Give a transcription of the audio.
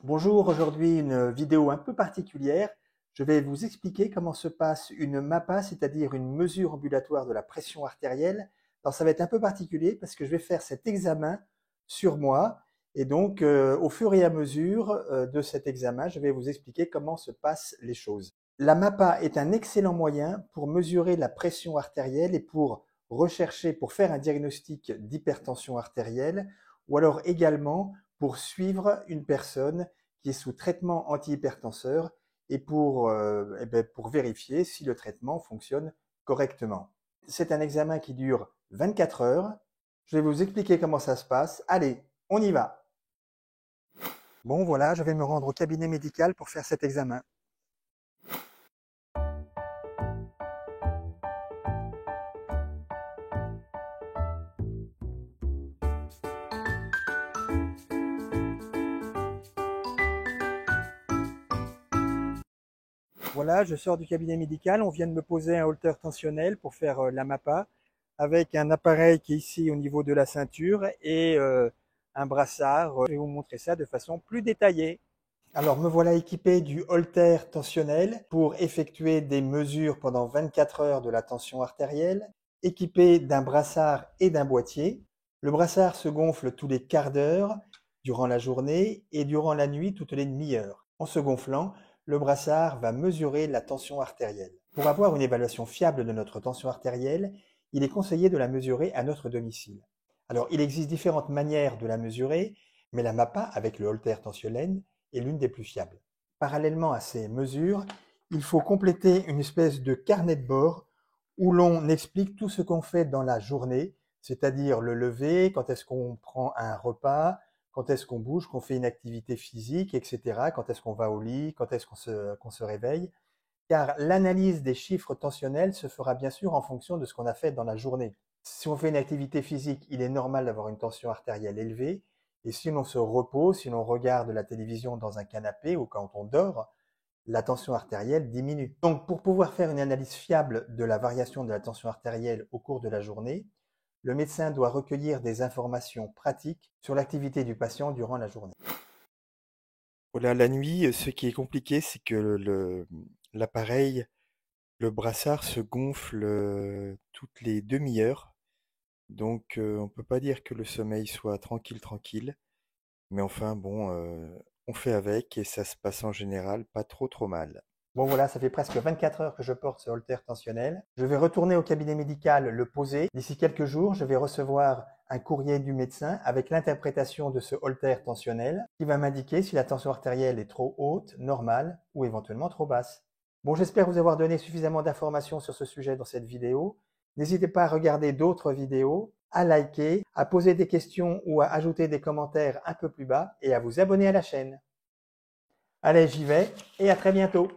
Bonjour, aujourd'hui une vidéo un peu particulière. Je vais vous expliquer comment se passe une MAPA, c'est-à-dire une mesure ambulatoire de la pression artérielle. Alors ça va être un peu particulier parce que je vais faire cet examen sur moi et donc au fur et à mesure de cet examen, je vais vous expliquer comment se passent les choses. La MAPA est un excellent moyen pour mesurer la pression artérielle et pour rechercher, pour faire un diagnostic d'hypertension artérielle ou alors également pour suivre une personne qui est sous traitement antihypertenseur et pour vérifier si le traitement fonctionne correctement. C'est un examen qui dure 24 heures. Je vais vous expliquer comment ça se passe. Allez, on y va. Bon, voilà, je vais me rendre au cabinet médical pour faire cet examen. Voilà, je sors du cabinet médical. On vient de me poser un holter tensionnel pour faire la MAPA avec un appareil qui est ici au niveau de la ceinture et un brassard. Je vais vous montrer ça de façon plus détaillée. Alors me voilà équipé du holter tensionnel pour effectuer des mesures pendant 24 heures de la tension artérielle, équipé d'un brassard et d'un boîtier. Le brassard se gonfle tous les quarts d'heure durant la journée et durant la nuit toutes les demi-heures. En se gonflant, le brassard va mesurer la tension artérielle. Pour avoir une évaluation fiable de notre tension artérielle, il est conseillé de la mesurer à notre domicile. Alors il existe différentes manières de la mesurer, mais la MAPA avec le holter tensionnel est l'une des plus fiables. Parallèlement à ces mesures, il faut compléter une espèce de carnet de bord où l'on explique tout ce qu'on fait dans la journée, c'est-à-dire le lever, quand est-ce qu'on prend un repas, quand est-ce qu'on bouge, qu'on fait une activité physique, etc., quand est-ce qu'on va au lit, quand est-ce qu'on se réveille, car l'analyse des chiffres tensionnels se fera bien sûr en fonction de ce qu'on a fait dans la journée. Si on fait une activité physique, il est normal d'avoir une tension artérielle élevée, et si l'on se repose, si l'on regarde la télévision dans un canapé ou quand on dort, la tension artérielle diminue. Donc pour pouvoir faire une analyse fiable de la variation de la tension artérielle au cours de la journée, le médecin doit recueillir des informations pratiques sur l'activité du patient durant la journée. Voilà, la nuit, ce qui est compliqué, c'est que l'appareil, le brassard se gonfle toutes les demi-heures. Donc on peut pas dire que le sommeil soit tranquille, tranquille. Mais enfin, bon, on fait avec et ça se passe en général pas trop mal. Bon voilà, ça fait presque 24 heures que je porte ce holter tensionnel. Je vais retourner au cabinet médical le poser. D'ici quelques jours, je vais recevoir un courrier du médecin avec l'interprétation de ce holter tensionnel qui va m'indiquer si la tension artérielle est trop haute, normale ou éventuellement trop basse. Bon, j'espère vous avoir donné suffisamment d'informations sur ce sujet dans cette vidéo. N'hésitez pas à regarder d'autres vidéos, à liker, à poser des questions ou à ajouter des commentaires un peu plus bas et à vous abonner à la chaîne. Allez, j'y vais et à très bientôt.